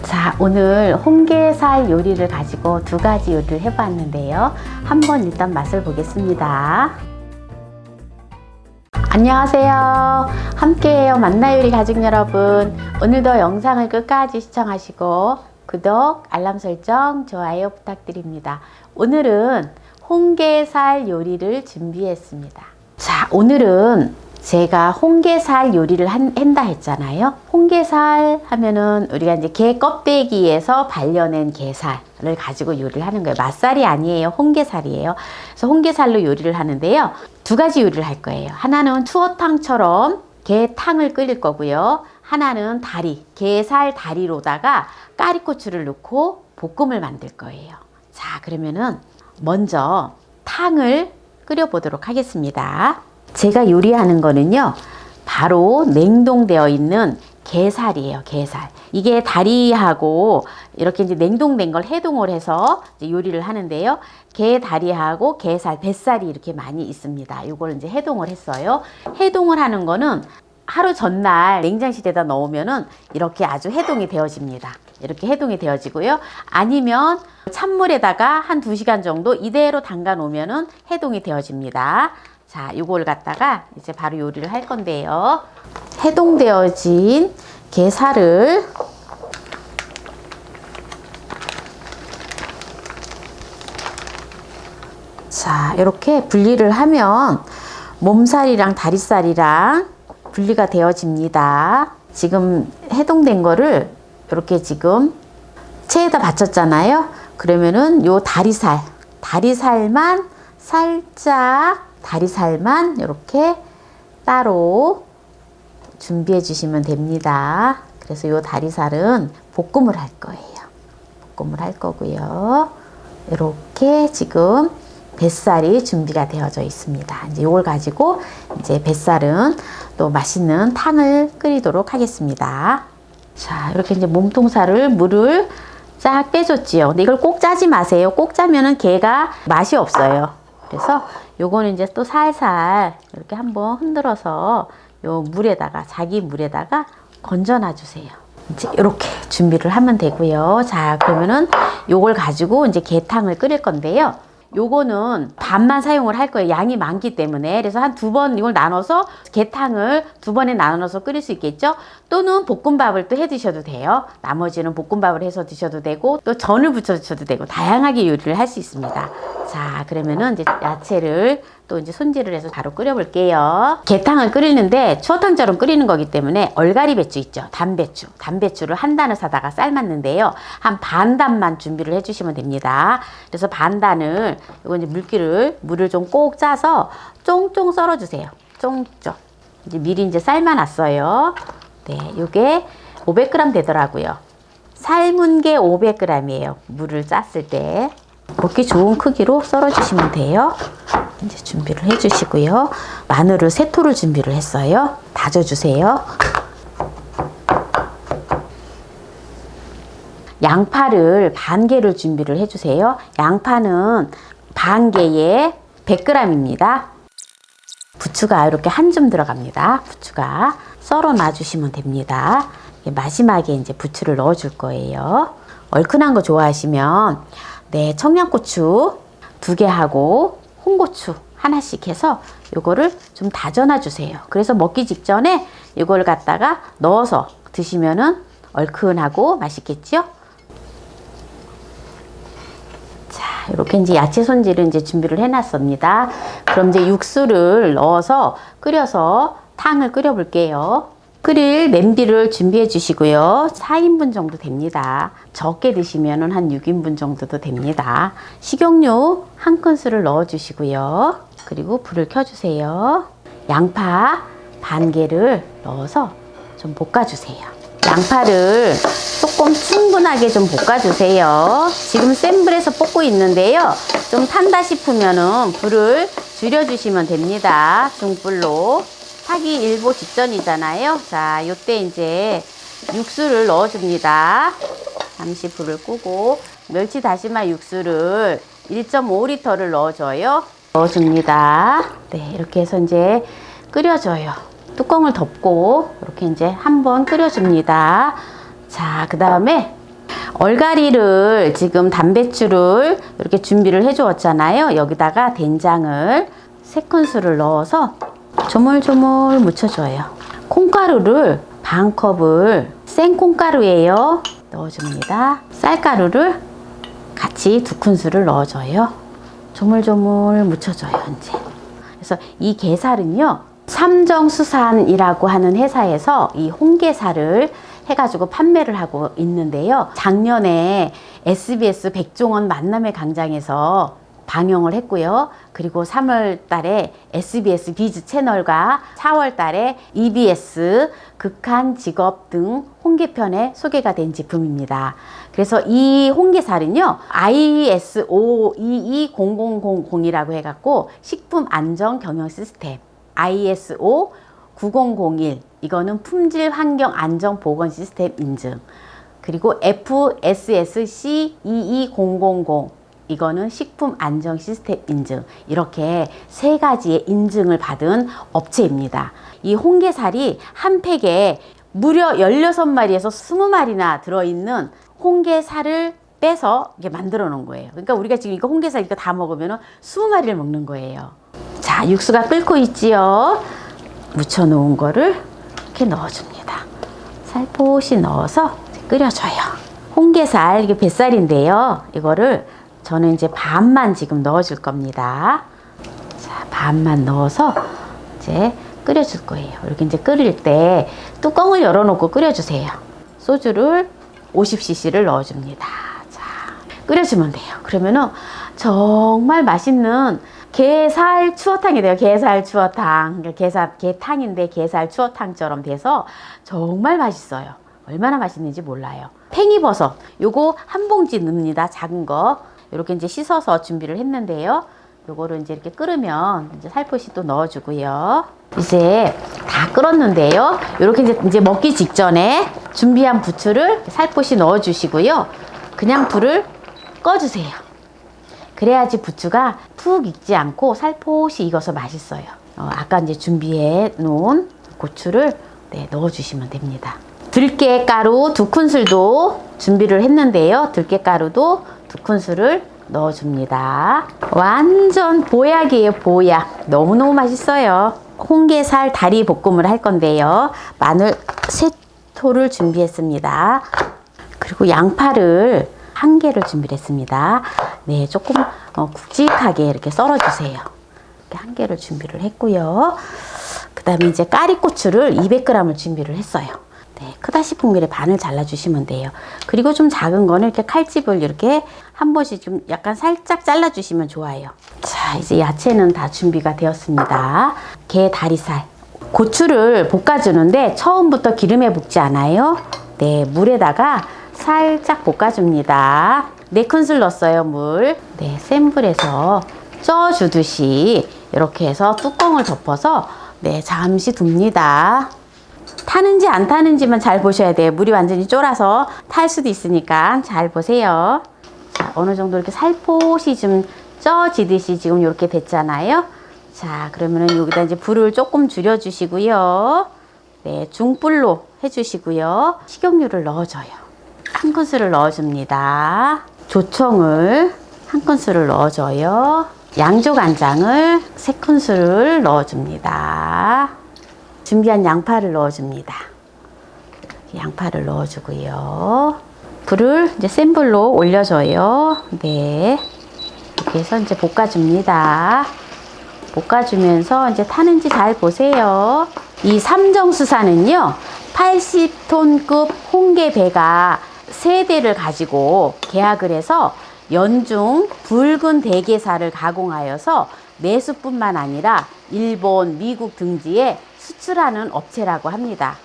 자, 오늘 홍게살 요리를 가지고 두 가지 요리를 해봤는데요. 한번 일단 맛을 보겠습니다. 안녕하세요. 함께해요 만나요리 가족 여러분. 오늘도 영상을 끝까지 시청하시고 구독, 알람 설정, 좋아요 부탁드립니다. 오늘은 홍게살 요리를 준비했습니다. 자, 오늘은 제가 홍게살 요리를 한다 했잖아요. 홍게살 하면은 우리가 이제 게 껍데기에서 발려낸 게살을 가지고 요리를 하는 거예요. 맛살이 아니에요. 홍게살이에요. 그래서 홍게살로 요리를 하는데요. 두 가지 요리를 할 거예요. 하나는 추어탕처럼 게탕을 끓일 거고요. 하나는 다리, 게살 다리로다가 까리고추를 넣고 볶음을 만들 거예요. 자, 그러면은 먼저 탕을 끓여 보도록 하겠습니다. 제가 요리하는 거는요, 바로 냉동되어 있는 게살이에요. 게살. 이게 다리하고 이렇게 이제 냉동된 걸 해동을 해서 이제 요리를 하는데요. 게 다리하고 게살, 뱃살이 이렇게 많이 있습니다. 이걸 이제 해동을 했어요. 해동을 하는 거는 하루 전날 냉장실에다 넣으면은 이렇게 아주 해동이 되어집니다. 이렇게 해동이 되어지고요. 아니면 찬물에다가 한 2시간 정도 이대로 담가 놓으면은 해동이 되어집니다. 자, 이걸 갖다가 이제 바로 요리를 할 건데요. 해동되어진 게살을 자, 이렇게 분리를 하면 몸살이랑 다리살이랑 분리가 되어집니다. 지금 해동된 거를 이렇게 지금 체에다 받쳤잖아요. 그러면은 요 다리살만 살짝 다리살만 이렇게 따로 준비해 주시면 됩니다. 그래서 이 다리살은 볶음을 할 거예요. 볶음을 할 거고요. 이렇게 지금 뱃살이 준비가 되어져 있습니다. 이제 이걸 가지고 이제 뱃살은 또 맛있는 탕을 끓이도록 하겠습니다. 자, 이렇게 이제 몸통살을 물을 쫙 빼줬지요. 근데 이걸 꼭 짜지 마세요. 꼭 짜면은 게가 맛이 없어요. 그래서 요거는 이제 또 살살 이렇게 한번 흔들어서 요 물에다가, 자기 물에다가 건져놔 주세요. 이제 이렇게 준비를 하면 되고요. 자, 그러면은 요걸 가지고 이제 게탕을 끓일 건데요. 요거는 반만 사용을 할 거예요. 양이 많기 때문에. 그래서 한 2번 이걸 나눠서 게탕을 2번에 나눠서 끓일 수 있겠죠. 또는 볶음밥을 또 해 드셔도 돼요. 나머지는 볶음밥을 해서 드셔도 되고 또 전을 부쳐 드셔도 되고 다양하게 요리를 할 수 있습니다. 자, 그러면은 이제 야채를 또 이제 손질을 해서 바로 끓여 볼게요. 게탕을 끓이는데 추어탕처럼 끓이는 거기 때문에 얼갈이 배추 있죠. 단배추를 한 단을 사다가 삶았는데요. 한 반 단만 준비를 해 주시면 됩니다. 그래서 반 단을 이거 이제 물을 좀 꼭 짜서 쫑쫑 썰어 주세요. 쫑쫑. 이제 미리 이제 삶아 놨어요. 네, 요게 500g 되더라고요. 삶은 게 500g이에요. 물을 짰을 때. 먹기 좋은 크기로 썰어 주시면 돼요. 이제 준비를 해 주시고요. 마늘을 3톨을 준비를 했어요. 다져 주세요. 양파를 반 개를 준비를 해 주세요. 양파는 반 개에 100g입니다. 부추가 이렇게 한 줌 들어갑니다. 부추가 썰어 놔 주시면 됩니다. 마지막에 이제 부추를 넣어 줄 거예요. 얼큰한 거 좋아하시면 네, 청양고추 2개 하고 홍고추 하나씩 해서 요거를 좀 다져놔 주세요. 그래서 먹기 직전에 이걸 갖다가 넣어서 드시면은 얼큰하고 맛있겠죠? 자, 이렇게 이제 야채 손질을 이제 준비를 해놨습니다. 그럼 이제 육수를 넣어서 끓여서 탕을 끓여 볼게요. 끓일 냄비를 준비해 주시고요. 4인분 정도 됩니다. 적게 드시면 한 6인분 정도도 됩니다. 식용유 1큰술을 넣어 주시고요. 그리고 불을 켜 주세요. 양파 반 개를 넣어서 좀 볶아 주세요. 양파를 조금 충분하게 좀 볶아 주세요. 지금 센 불에서 볶고 있는데요. 좀 탄다 싶으면은 불을 줄여 주시면 됩니다. 중불로. 하기 일보 직전이잖아요. 자, 요때 이제 육수를 넣어줍니다. 잠시 불을 끄고 멸치 다시마 육수를 1.5리터를 넣어줘요. 넣어줍니다. 네, 이렇게 해서 이제 끓여줘요. 뚜껑을 덮고 이렇게 이제 한번 끓여줍니다. 자, 그 다음에 얼갈이를 지금 단배추를 이렇게 준비를 해 주었잖아요. 여기다가 된장을 3큰술을 넣어서 조물조물 묻혀줘요. 콩가루를 반 컵을 생콩가루예요. 넣어줍니다. 쌀가루를 같이 2큰술을 넣어줘요. 조물조물 묻혀줘요. 이제. 그래서 이 게살은요, 삼정수산이라고 하는 회사에서 이 홍게살을 해가지고 판매를 하고 있는데요. 작년에 SBS 백종원 만남의 광장에서 방영을 했고요. 그리고 3월 달에 SBS 비즈 채널과 4월 달에 EBS 극한 직업 등 홍게편에 소개가 된 제품입니다. 그래서 이 홍게살은요, ISO 22000이라고 해갖고 식품 안전 경영 시스템, ISO 9001, 이거는 품질 환경 안전 보건 시스템 인증, 그리고 FSSC 22000, 이거는 식품 안전 시스템 인증, 이렇게 3가지의 인증을 받은 업체입니다. 이 홍게살이 한 팩에 무려 16마리에서 20마리나 들어있는 홍게살을 빼서 이게 만들어 놓은 거예요. 그러니까 우리가 지금 이거 홍게살 이거 다 먹으면 20마리를 먹는 거예요. 자, 육수가 끓고 있지요. 묻혀 놓은 거를 이렇게 넣어줍니다. 살포시 넣어서 끓여줘요. 홍게살, 이게 뱃살인데요. 이거를 저는 이제 반만 지금 넣어줄 겁니다. 자, 반만 넣어서 이제 끓여줄 거예요. 이렇게 이제 끓일 때 뚜껑을 열어놓고 끓여주세요. 소주를 50cc를 넣어줍니다. 자, 끓여주면 돼요. 그러면은 정말 맛있는 게살 추어탕이 돼요. 게살 추어탕. 게탕인데 게살 추어탕처럼 돼서 정말 맛있어요. 얼마나 맛있는지 몰라요. 팽이버섯, 요거 한 봉지 넣습니다. 작은 거. 이렇게 이제 씻어서 준비를 했는데요. 요거를 이제 이렇게 끓으면 이제 살포시 또 넣어주고요. 이제 다 끓었는데요. 이렇게 이제 먹기 직전에 준비한 부추를 살포시 넣어주시고요. 그냥 불을 꺼주세요. 그래야지 부추가 푹 익지 않고 살포시 익어서 맛있어요. 아까 이제 준비해 놓은 고추를 넣어주시면 됩니다. 들깨가루 2큰술도 준비를 했는데요. 들깨가루도 2큰술을 넣어줍니다. 완전 보약이에요, 보약. 너무너무 맛있어요. 홍게살 다리 볶음을 할 건데요. 마늘 3토를 준비했습니다. 그리고 양파를 1개를 준비를 했습니다. 네, 조금 굵직하게 이렇게 썰어주세요. 이렇게 1개를 준비를 했고요. 그 다음에 이제 까리고추를 200g을 준비를 했어요. 네, 크다 싶은 길에 반을 잘라주시면 돼요. 그리고 좀 작은 거는 이렇게 칼집을 이렇게 한 번씩 좀 약간 살짝 잘라주시면 좋아요. 자, 이제 야채는 다 준비가 되었습니다. 게 다리살. 고추를 볶아주는데 처음부터 기름에 볶지 않아요. 네, 물에다가 살짝 볶아줍니다. 4큰술 넣었어요, 물. 네, 센 불에서 쪄주듯이 이렇게 해서 뚜껑을 덮어서 네, 잠시 둡니다. 타는지 안 타는지만 잘 보셔야 돼요. 물이 완전히 쫄아서 탈 수도 있으니까 잘 보세요. 자, 어느 정도 이렇게 살포시 좀 쪄지듯이 지금 이렇게 됐잖아요. 자, 그러면은 여기다 이제 불을 조금 줄여주시고요. 네, 중불로 해주시고요. 식용유를 넣어줘요. 1큰술을 넣어줍니다. 조청을 1큰술을 넣어줘요. 양조간장을 3큰술을 넣어줍니다. 준비한 양파를 넣어줍니다. 양파를 넣어주고요. 불을 이제 센 불로 올려줘요. 네. 이렇게 해서 이제 볶아줍니다. 볶아주면서 이제 타는지 잘 보세요. 이 삼정수산은요, 80톤급 홍게배가 3대를 가지고 계약을 해서 연중 붉은 대게살을 가공하여서 내수뿐만 아니라 일본, 미국 등지에 수출하는 업체라고 합니다.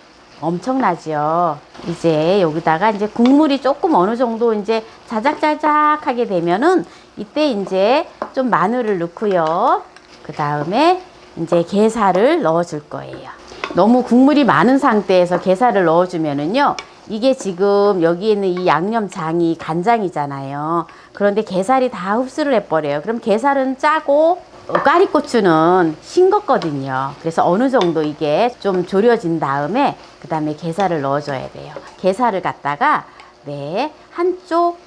엄청나죠. 이제 여기다가 이제 국물이 조금 어느 정도 이제 자작자작하게 되면은 이때 이제 좀 마늘을 넣고요. 그 다음에 이제 게살을 넣어줄 거예요. 너무 국물이 많은 상태에서 게살을 넣어주면은요, 이게 지금 여기 있는 이 양념장이 간장이잖아요. 그런데 게살이 다 흡수를 해버려요. 그럼 게살은 짜고 까리고추는 싱겁거든요. 그래서 어느 정도 이게 좀 졸여진 다음에 그 다음에 게살을 넣어줘야 돼요. 게살을 갖다가 네, 한쪽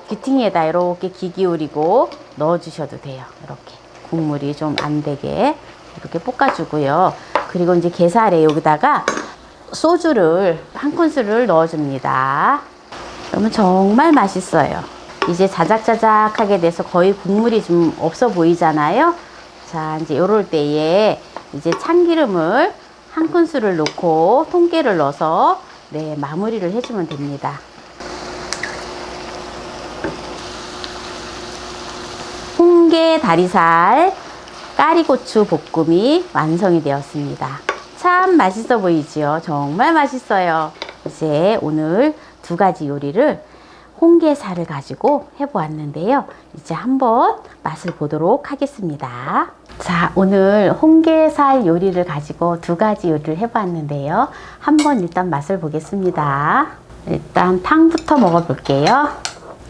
귀퉁이에다 이렇게 귀 기울이고 넣어 주셔도 돼요. 이렇게 국물이 좀 안 되게 이렇게 볶아주고요. 그리고 이제 게살에 여기다가 소주를 한 큰술을 넣어줍니다. 그러면 정말 맛있어요. 이제 자작자작하게 돼서 거의 국물이 좀 없어 보이잖아요. 자, 이제 요럴 때에 이제 참기름을 한 큰술을 넣고 통깨를 넣어서 네, 마무리를 해주면 됩니다. 홍게 다리살 까리고추 볶음이 완성이 되었습니다. 참 맛있어 보이지요? 정말 맛있어요. 이제 오늘 두 가지 요리를 홍게살을 가지고 해보았는데요. 이제 한번 맛을 보도록 하겠습니다. 자, 오늘 홍게살 요리를 가지고 두 가지 요리를 해보았는데요. 한번 일단 맛을 보겠습니다. 일단 탕부터 먹어볼게요.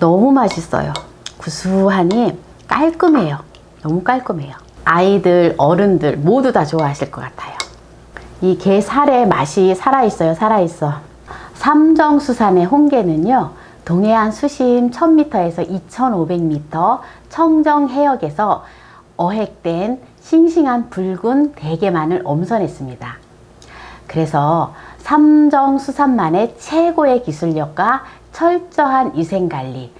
너무 맛있어요. 구수하니 깔끔해요. 너무 깔끔해요. 아이들, 어른들 모두 다 좋아하실 것 같아요. 이 게살의 맛이 살아있어요. 살아있어. 삼정수산의 홍게는요, 동해안 수심 1000m에서 2500m 청정 해역에서 어획된 싱싱한 붉은 대게만을 엄선했습니다. 그래서 삼정수산만의 최고의 기술력과 철저한 위생관리,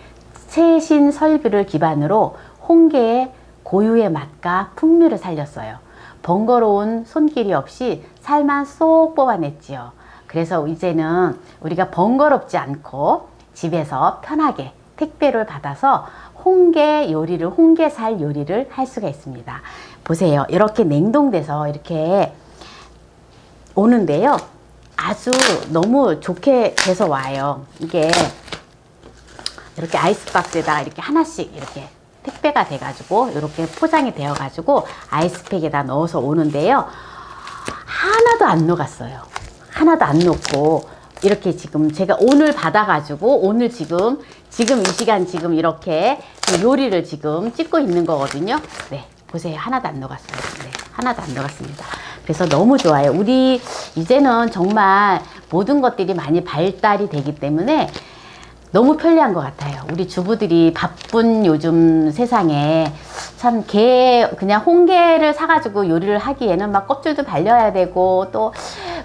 최신 설비를 기반으로 홍게의 고유의 맛과 풍미를 살렸어요. 번거로운 손길이 없이 살만 쏙 뽑아냈지요. 그래서 이제는 우리가 번거롭지 않고 집에서 편하게 택배를 받아서 홍게 요리를, 홍게살 요리를 할 수가 있습니다. 보세요. 이렇게 냉동돼서 이렇게 오는데요. 아주 너무 좋게 돼서 와요. 이게 이렇게 아이스박스에다가 이렇게 하나씩 이렇게 택배가 돼가지고 이렇게 포장이 되어가지고 아이스팩에다 넣어서 오는데요. 하나도 안 녹았어요. 하나도 안 녹고 이렇게 지금 제가 오늘 받아가지고 오늘 지금 이 시간 지금 이렇게 요리를 지금 찍고 있는 거거든요. 네, 보세요. 하나도 안 녹았어요. 네, 하나도 안 녹았습니다. 그래서 너무 좋아요. 우리 이제는 정말 모든 것들이 많이 발달이 되기 때문에 너무 편리한 것 같아요. 우리 주부들이 바쁜 요즘 세상에 참 그냥 홍게를 사가지고 요리를 하기에는 막 껍질도 발려야 되고 또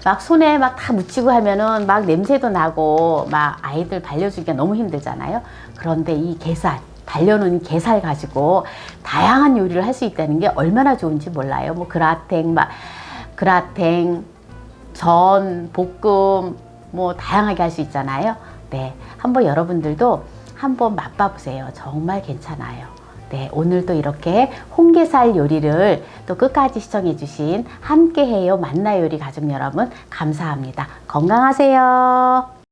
막 손에 막 다 묻히고 하면은 막 냄새도 나고 막 아이들 발려주기가 너무 힘들잖아요. 그런데 이 게살, 발려놓은 게살 가지고 다양한 요리를 할 수 있다는 게 얼마나 좋은지 몰라요. 뭐 그라탱, 전, 볶음 뭐 다양하게 할 수 있잖아요. 네, 한번 여러분들도 한번 맛봐보세요. 정말 괜찮아요. 네, 오늘도 이렇게 홍게살 요리를 또 끝까지 시청해주신 함께해요 만나요리 가족 여러분 감사합니다. 건강하세요.